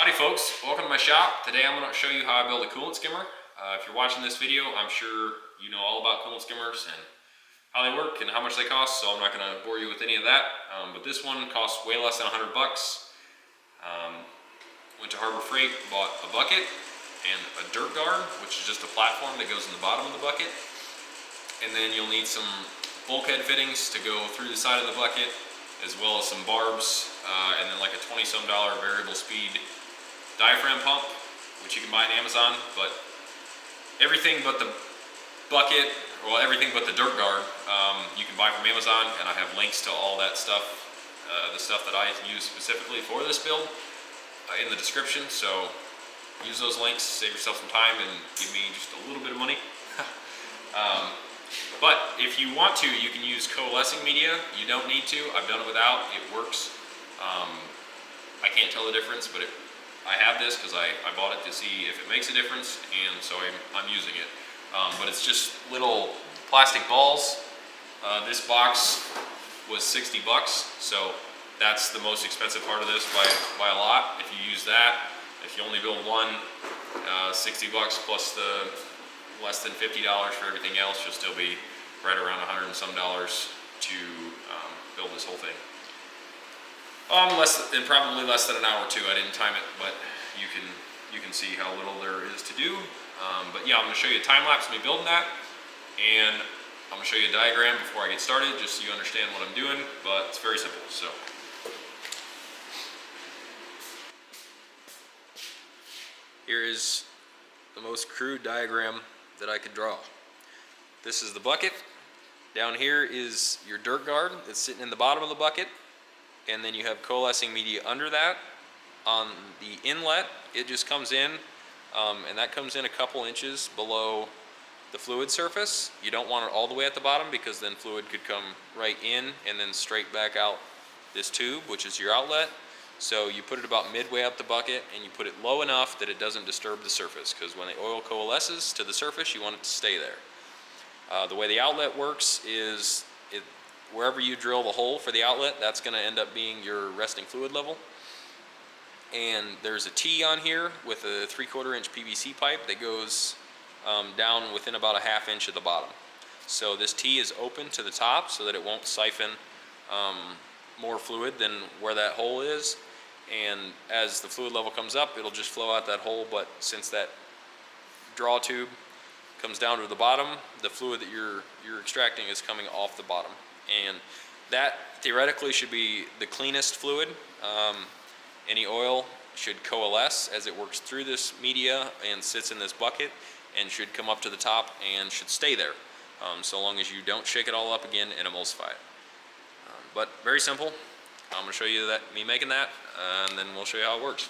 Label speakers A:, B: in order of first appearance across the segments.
A: Howdy folks, welcome to my shop. Today I'm going to show you how I build a coolant skimmer. If you're watching this video, I'm sure you know all about coolant skimmers and how they work and how much they cost, so I'm not going to bore you with any of that. But this one costs way less than $100. Went to Harbor Freight, bought a bucket and a dirt guard, which is just a platform that goes in the bottom of the bucket. And then you'll need some bulkhead fittings to go through the side of the bucket, as well as some barbs, and then like a $20-some variable speed diaphragm pump, which you can buy on Amazon. But everything but the bucket, well, everything but the dirt guard, you can buy from Amazon, and I have links to all that stuff, the stuff that I use specifically for this build, in the description. So use those links, save yourself some time, and give me just a little bit of money. But if you want to, you can use coalescing media. You don't need to. I've done it without. It works. I can't tell the difference, but I have this because I bought it to see if it makes a difference, and so I'm using it. But it's just little plastic balls. This box was $60, so that's the most expensive part of this by a lot. If you use that, if you only build one, $60 plus the less than $50 for everything else, you'll still be right around $100 and some to build this whole thing. Probably less than an hour or two. I didn't time it, but you can see how little there is to do. But yeah, I'm going to show you a time lapse of me building that, and I'm going to show you a diagram before I get started, just so you understand what I'm doing. But it's very simple. So here is the most crude diagram that I could draw. This is the bucket. Down here is your dirt guard that's sitting in the bottom of the bucket. And then you have coalescing media under that. On the inlet, it just comes in, and that comes in a couple inches below the fluid surface. You don't want it all the way at the bottom, because then fluid could come right in and then straight back out this tube, which is your outlet. So you put it about midway up the bucket, and you put it low enough that it doesn't disturb the surface, because when the oil coalesces to the surface, you want it to stay there. The way the outlet works is wherever you drill the hole for the outlet, that's going to end up being your resting fluid level. And there's a T on here with a 3/4 inch PVC pipe that goes down within about a ½ inch of the bottom. So this T is open to the top so that it won't siphon more fluid than where that hole is. And as the fluid level comes up, it'll just flow out that hole. But since that draw tube comes down to the bottom, the fluid that you're extracting is coming off the bottom. And that theoretically should be the cleanest fluid. Any oil should coalesce as it works through this media and sits in this bucket, and should come up to the top and should stay there, so long as you don't shake it all up again and emulsify it. But very simple. I'm going to show you me making that, and then we'll show you how it works.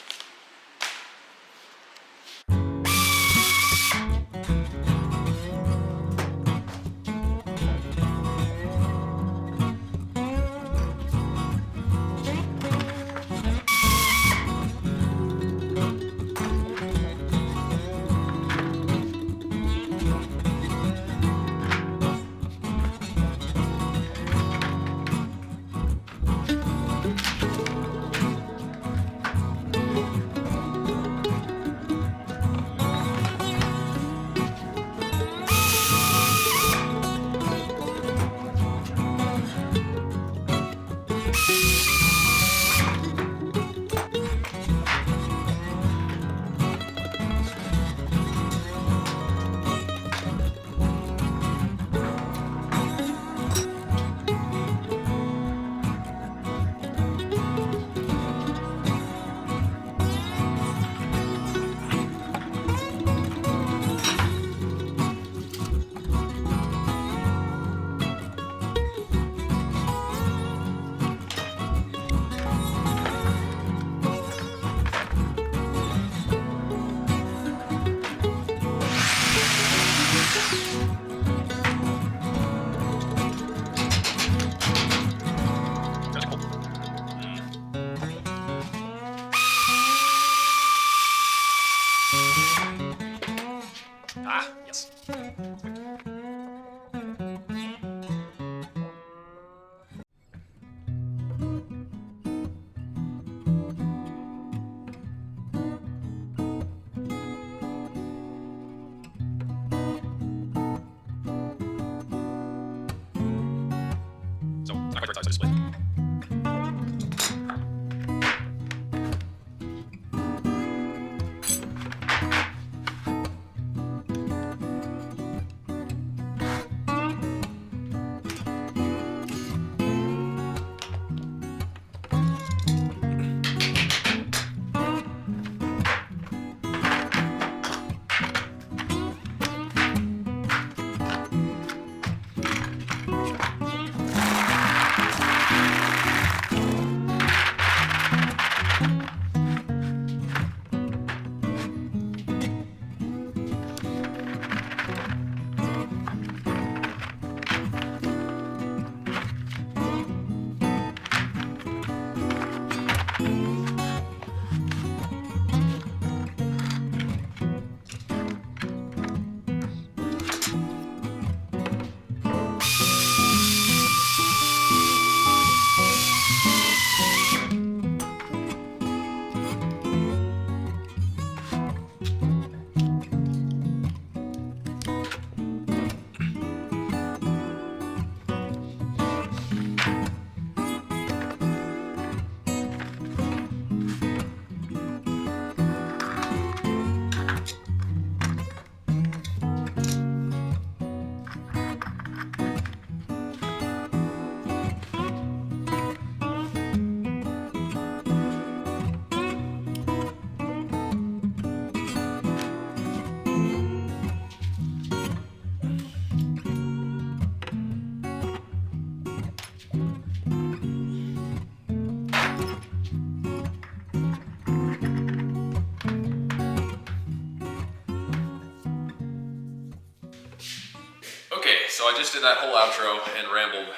A: so I just did that whole outro and rambled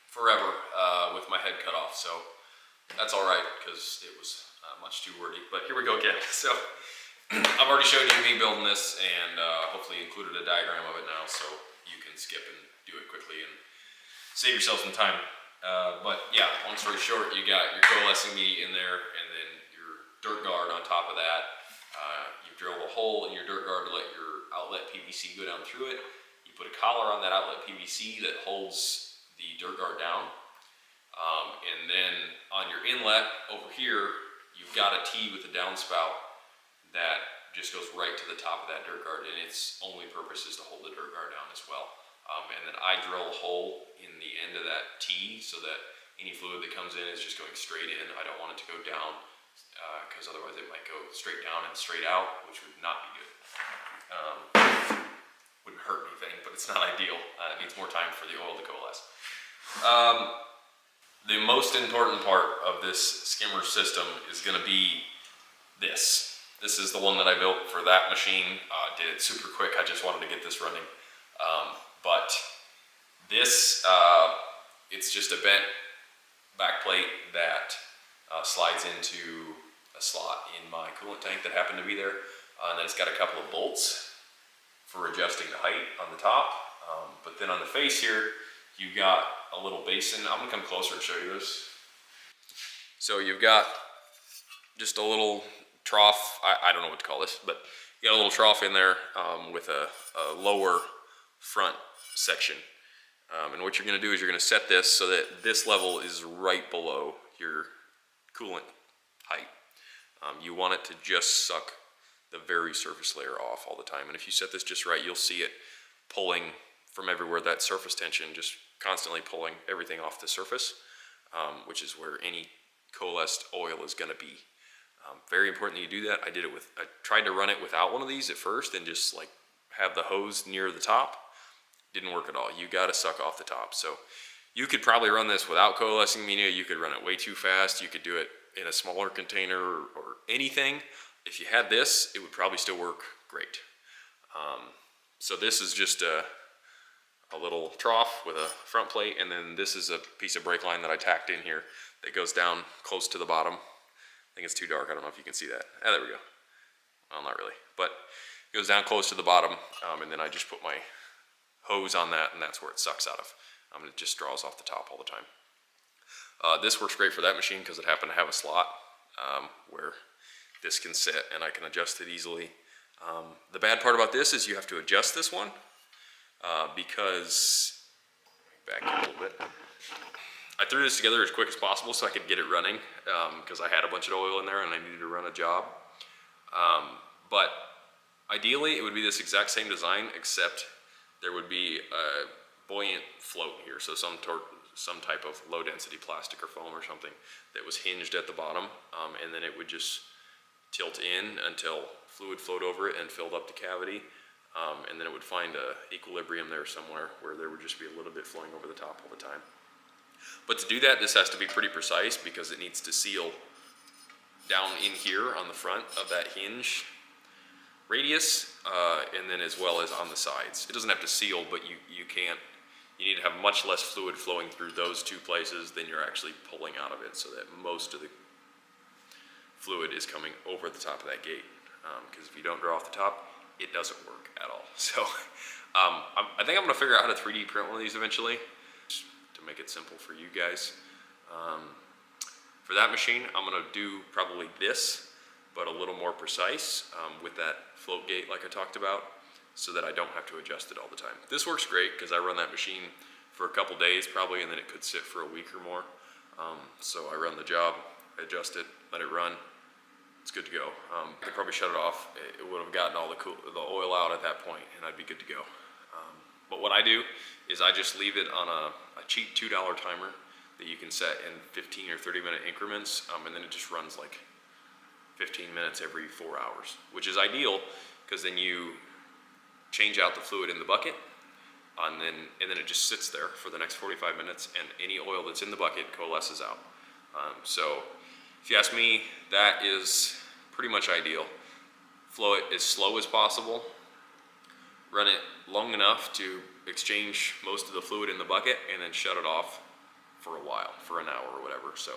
A: forever with my head cut off, so that's all right because it was much too wordy. But here we go again. So I've already showed you me building this, and hopefully included a diagram of it now, so you can skip and do it quickly and save yourself some time. But yeah, long story short, you got your coalescing media in there, and then your dirt guard on top of that. You drill a hole in your dirt guard to let your outlet PVC go down through it. You put a collar on that outlet PVC that holds the dirt guard down. And then on your inlet over here, you've got a T with a downspout that just goes right to the top of that dirt guard, and its only purpose is to hold the dirt guard down as well. And then I drill a hole in the end of that T so that any fluid that comes in is just going straight in. I don't want it to go down because otherwise it might go straight down and straight out, which would not be good. Wouldn't hurt anything, but it's not ideal. It needs more time for the oil to coalesce. The most important part of this skimmer system is going to be this. This is the one that I built for that machine. Did it super quick. I just wanted to get this running. But this, it's just a bent back plate that slides into a slot in my coolant tank that happened to be there. And then it's got a couple of bolts for adjusting the height on the top. But then on the face here, you've got a little basin. I'm gonna come closer and show you this. So you've got just a little trough. I don't know what to call this, but you got a little trough in there with a lower front section. And what you're gonna do is you're gonna set this so that this level is right below your coolant height. You want it to just suck the very surface layer off all the time. And if you set this just right, you'll see it pulling from everywhere, that surface tension, just constantly pulling everything off the surface, which is where any coalesced oil is gonna be. Very important that you do that. I tried to run it without one of these at first and just like have the hose near the top. Didn't work at all. You gotta suck off the top. So you could probably run this without coalescing media. You could run it way too fast. You could do it in a smaller container or anything. If you had this, it would probably still work great. So this is just a little trough with a front plate, and then this is a piece of brake line that I tacked in here that goes down close to the bottom. I think it's too dark. I don't know if you can see that. Ah, there we go. Well, not really, but it goes down close to the bottom, and then I just put my hose on that, and that's where it sucks out of. It just draws off the top all the time. This works great for that machine because it happened to have a slot where this can sit, and I can adjust it easily. The bad part about this is you have to adjust this one because, back here a little bit, I threw this together as quick as possible so I could get it running because I had a bunch of oil in there and I needed to run a job. But ideally it would be this exact same design, except there would be a buoyant float here, so some type of low density plastic or foam or something that was hinged at the bottom, and then it would just tilt in until fluid flowed over it and filled up the cavity, and then it would find a equilibrium there somewhere where there would just be a little bit flowing over the top all the time. But to do that, this has to be pretty precise because it needs to seal down in here on the front of that hinge radius, and then as well as on the sides. It doesn't have to seal, but you need to have much less fluid flowing through those two places than you're actually pulling out of it, so that most of the fluid is coming over the top of that gate. Because if you don't draw off the top, it doesn't work at all. So I think I'm gonna figure out how to 3D print one of these eventually, just to make it simple for you guys. For that machine, I'm gonna do probably this, but a little more precise with that float gate like I talked about, so that I don't have to adjust it all the time. This works great because I run that machine for a couple days probably, and then it could sit for a week or more. So I run the job, adjust it, let it run. It's good to go. I could probably shut it off. It would have gotten all the oil out at that point, and I'd be good to go. But what I do is I just leave it on a cheap $2 timer that you can set in 15 or 30 minute increments, and then it just runs like 15 minutes every 4 hours, which is ideal because then you change out the fluid in the bucket, and then it just sits there for the next 45 minutes, and any oil that's in the bucket coalesces out. So if you ask me, that is pretty much ideal. Flow it as slow as possible, run it long enough to exchange most of the fluid in the bucket and then shut it off for a while, for an hour or whatever. So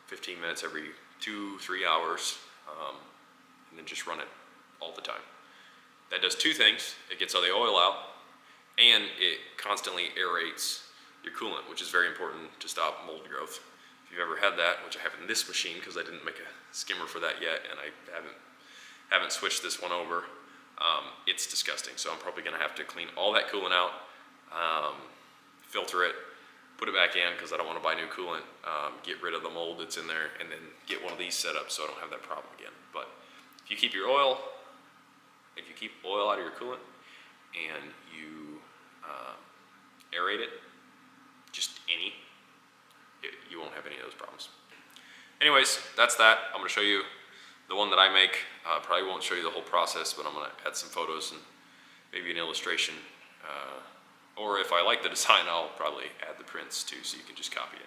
A: 15 minutes every 2-3 hours, and then just run it all the time. That does two things. It gets all the oil out, and it constantly aerates your coolant, which is very important to stop mold growth. If you've ever had that, which I have in this machine because I didn't make a skimmer for that yet, and I haven't switched this one over, it's disgusting. So I'm probably gonna have to clean all that coolant out, filter it, put it back in because I don't want to buy new coolant, get rid of the mold that's in there, and then get one of these set up so I don't have that problem again. But if you keep oil out of your coolant and you aerate it, you won't have any of those problems. Anyways, that's that. I'm going to show you the one that I make. Probably won't show you the whole process, but I'm going to add some photos and maybe an illustration. Or if I like the design, I'll probably add the prints too, so you can just copy it.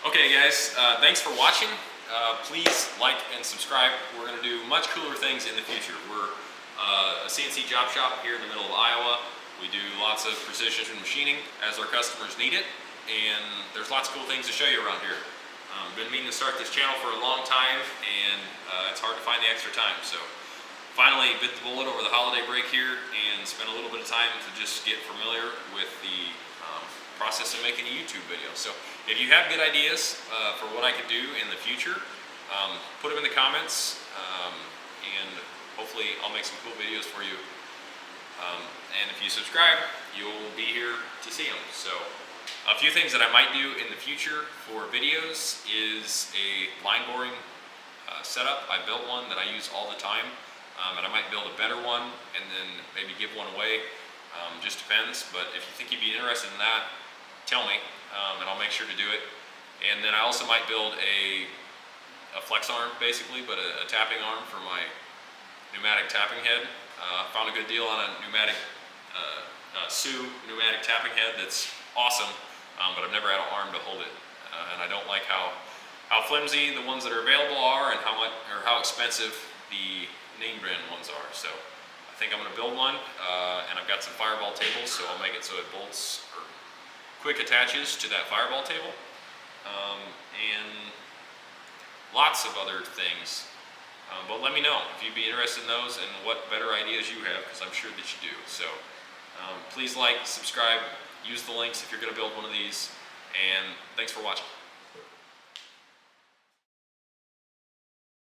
A: Okay guys, thanks for watching. Please like and subscribe. We're going to do much cooler things in the future. We're a CNC job shop here in the middle of Iowa. We do lots of precision machining as our customers need it, and there's lots of cool things to show you around here. Been meaning to start this channel for a long time, and it's hard to find the extra time. So finally bit the bullet over the holiday break here and spent a little bit of time to just get familiar with the process of making a YouTube video. So if you have good ideas for what I could do in the future, put them in the comments, and hopefully I'll make some cool videos for you. And if you subscribe, you'll be here to see them. So a few things that I might do in the future for videos is a line boring setup. I built one that I use all the time, and I might build a better one and then maybe give one away. Just depends, but if you think you'd be interested in that, tell me, and I'll make sure to do it. And then I also might build a flex arm, basically, but a tapping arm for my pneumatic tapping head. Found a good deal on a pneumatic pneumatic tapping head that's awesome, but I've never had an arm to hold it, and I don't like how flimsy the ones that are available are, and how expensive the name brand ones are. So I think I'm going to build one, and I've got some fireball tables, so I'll make it so it bolts or quick attaches to that fireball table, and lots of other things. But let me know if you'd be interested in those and what better ideas you have, because I'm sure that you do. So please like, subscribe, use the links if you're going to build one of these, and thanks for watching.